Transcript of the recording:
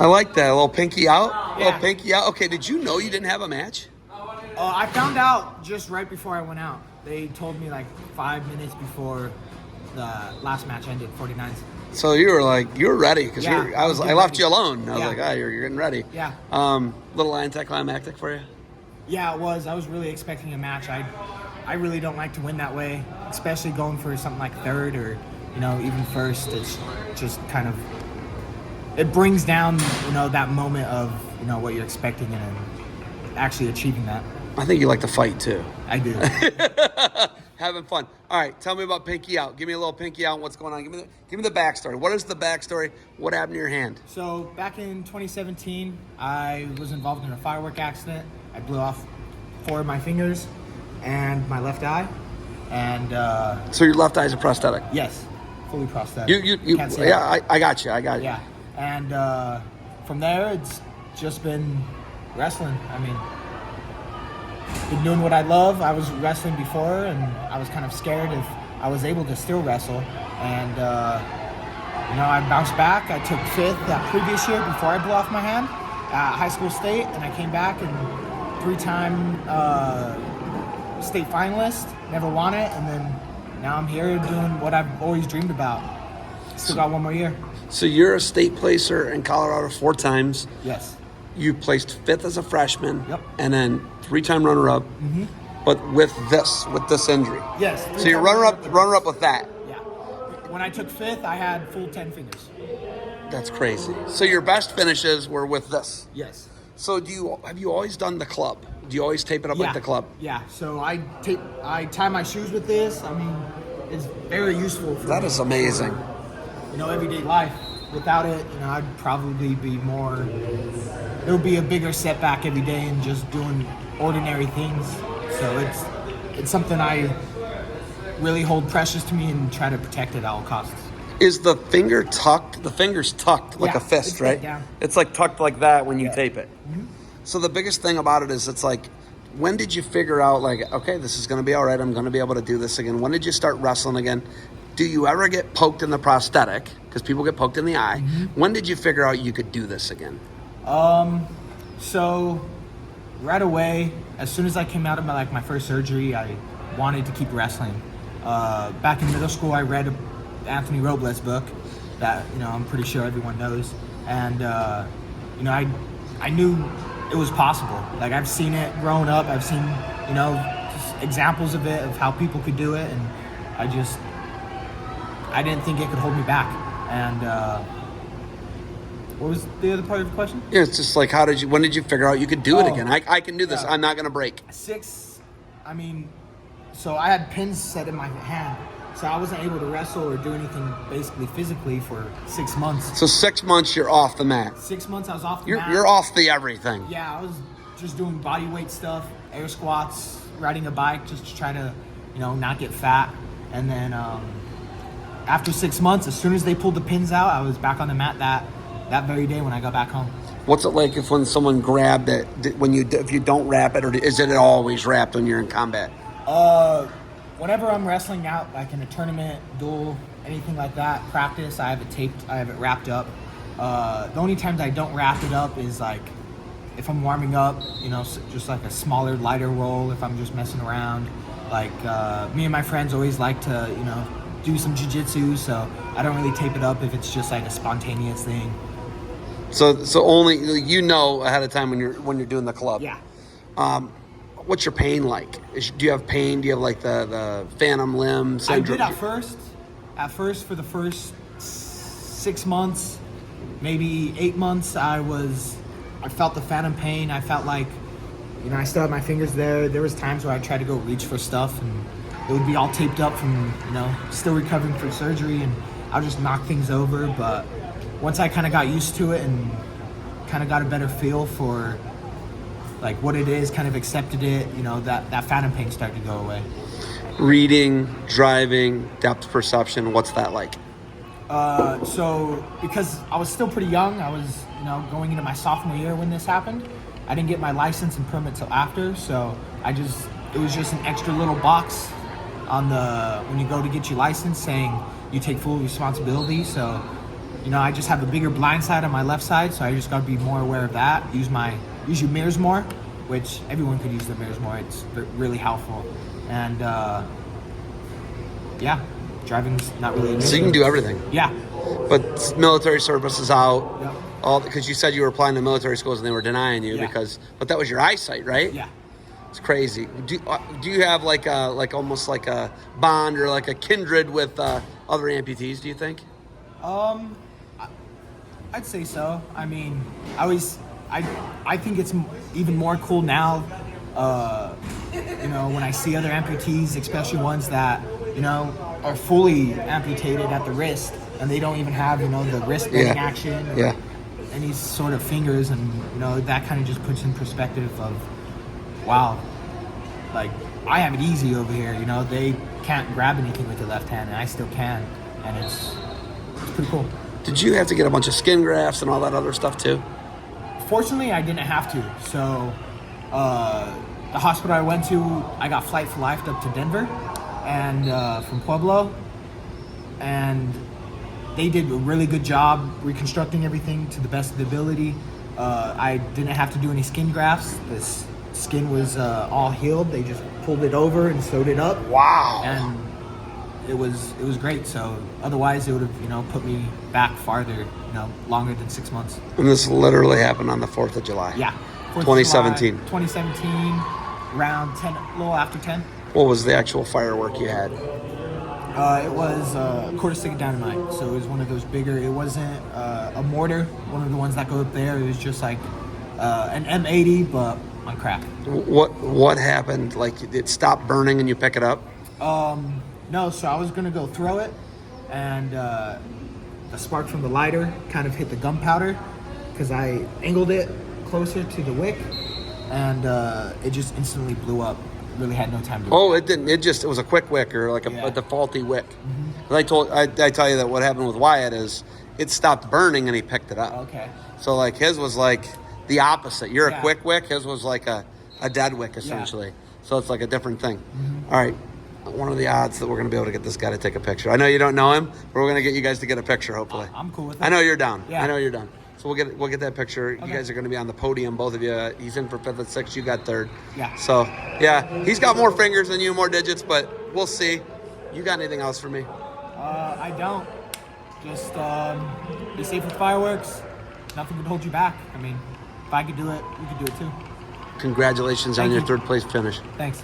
I like that. A little pinky out. A Yeah. little pinky out. Okay, did you know you didn't have a match? I found out just right before I went out. They told me like 5 minutes before the last match ended, 49s. So you were ready because Yeah, I getting left ready. you alone. I was Yeah. like, you're getting ready. Yeah. Little anticlimactic for you. Yeah, it was. I was really expecting a match. I really don't like to win that way, especially going for something like third or, even first. It's just kind of, it brings down, that moment of, what you're expecting and actually achieving that. I think you like to fight too. I do. Having fun. All right, tell me about Pinky Out. Give me a little Pinky Out and what's going on. Give me the backstory. What is the backstory? What happened to your hand? So back in 2017, I was involved in a firework accident. I blew off 4 of my fingers and my left eye. And So your left eye is a prosthetic. yes, fully prosthetic. You Can't say yeah, that. I got you. Yeah, and from there, it's just been wrestling. I mean, been doing what I love. I was wrestling before, and I was kind of scared if I was able to still wrestle. And I bounced back. I took 5th that previous year before I blew off my hand at high school state, and I came back and 3-time state finalist. Never won it, and then now I'm here doing what I've always dreamed about. Still got 1 more year. So you're a state placer in Colorado 4 times. Yes. You placed 5th as a freshman. Yep. And then 3-time runner-up. Mm-hmm. But with this injury. Yes. So you're runner-up with that. Yeah. When I took 5th, I had full 10 fingers. That's crazy. So your best finishes were with this. Yes. So have you always done the club? Do you always tape it up like the club? Yeah. So I tie my shoes with this. I mean, it's very useful for That is amazing. Everyday life. Without it, I'd probably be more. It would be a bigger setback every day in just doing ordinary things. So it's something I really hold precious to me and try to protect at all costs. Is the finger tucked? The finger's tucked like Yeah, a fist, it's right? bent down. It's like tucked like that when you Yeah. tape it. Mm-hmm. So the biggest thing about it is it's like, when did you figure out like, okay, this is going to be all right. I'm going to be able to do this again. When did you start wrestling again? Do you ever get poked in the prosthetic? Because people get poked in the eye. Mm-hmm. When did you figure out you could do this again? So right away, as soon as I came out of my first surgery, I wanted to keep wrestling. Back in middle school, I read Anthony Robles book that I'm pretty sure everyone knows, and I knew it was possible. Like I've seen it growing up. I've seen just examples of it, of how people could do it, and I didn't think it could hold me back. And what was the other part of the question? Yeah, it's just like, when did you figure out you could do it again? I can do this. Yeah. I'm not going to break. 6, so I had pins set in my hand, so I wasn't able to wrestle or do anything basically physically for 6 months. So 6 months you're off the mat. 6 months I was off the mat. You're off the everything. Yeah, I was just doing body weight stuff, air squats, riding a bike just to try to, not get fat. And then after 6 months, as soon as they pulled the pins out, I was back on the mat that very day when I got back home. What's it like when someone grabbed it, if you don't wrap it, or is it always wrapped when you're in combat? Whenever I'm wrestling out, like in a tournament, duel, anything like that, practice, I have it taped, I have it wrapped up. The only times I don't wrap it up is like if I'm warming up, just like a smaller, lighter roll, if I'm just messing around. Like me and my friends always like to, do some jiu-jitsu, so I don't really tape it up if it's just like a spontaneous thing. So only ahead of time when you're doing the club. Yeah. What's your pain like? Do you have pain? Do you have like the phantom limb syndrome? I did at first. At first, for the first 6 months, maybe 8 months, I felt the phantom pain. I felt like, I still had my fingers there. There was times where I tried to go reach for stuff, and it would be all taped up from, still recovering from surgery, and I'll just knock things over. But once I kind of got used to it and kind of got a better feel for like what it is, kind of accepted it, that phantom pain started to go away. Reading, driving, depth perception, what's that like? So because I was still pretty young, I was, going into my sophomore year when this happened. I didn't get my license and permit till after, so it was just an extra little box on when you go to get your license saying you take full responsibility. So I just have a bigger blind side on my left side, so I just got to be more aware of that. Use your mirrors more, which everyone could use the mirrors more. It's really helpful. And driving's not really an issue. So you can do everything. Yeah. But military service is out. Yep. Because you said you were applying to military schools and they were denying you but that was your eyesight, right? Yeah. It's crazy. Do you have like almost like a bond or like a kindred with other amputees? Do you think? I'd say so. I mean, I think it's even more cool now. When I see other amputees, especially ones that are fully amputated at the wrist, and they don't even have the wrist bending action. Or any sort of fingers, and that kind of just puts in perspective of, wow, like I have it easy over here. They can't grab anything with the left hand, and I still can, and it's pretty cool. Did you have to get a bunch of skin grafts and all that other stuff too? Fortunately, I didn't have to. So the hospital I went to, I got flight for life up to Denver, and from Pueblo, and they did a really good job reconstructing everything to the best of the ability. I didn't have to do any skin grafts. This skin was all healed. They just pulled it over and sewed it up. Wow. And it was great. So otherwise it would have put me back farther, longer than 6 months. And this literally happened on the 4th of July. Yeah. 2017. 2017, around 10, a little after 10. What was the actual firework you had? It was a quarter-stick dynamite, so it was one of those bigger. It wasn't a mortar, one of the ones that go up there. It was just like an M80, but on crack. What happened? Like it stopped burning and you pick it up? No, so I was gonna go throw it, and the spark from the lighter kind of hit the gunpowder because I angled it closer to the wick, and it just instantly blew up. Really had no time to. Oh, it didn't. It was a quick wick or like a defaulty wick. Mm-hmm. I tell you that what happened with Wyatt is it stopped burning and he picked it up. Okay. So like his was like the opposite. You're a quick wick. His was like a dead wick essentially. Yeah. So it's like a different thing. Mm-hmm. All right. What are the odds that we're going to be able to get this guy to take a picture? I know you don't know him, but we're going to get you guys to get a picture hopefully. I'm cool with it. I know you're down. Yeah. I know you're down. So we'll get that picture. Okay. You guys are going to be on the podium, both of you. He's in for 5th and 6th. You got 3rd. Yeah. So, yeah, he's got more fingers than you, more digits, but we'll see. You got anything else for me? I don't. Just be safe with fireworks. Nothing could hold you back. I mean, if I could do it, you could do it too. Congratulations on your 3rd place finish. Thanks.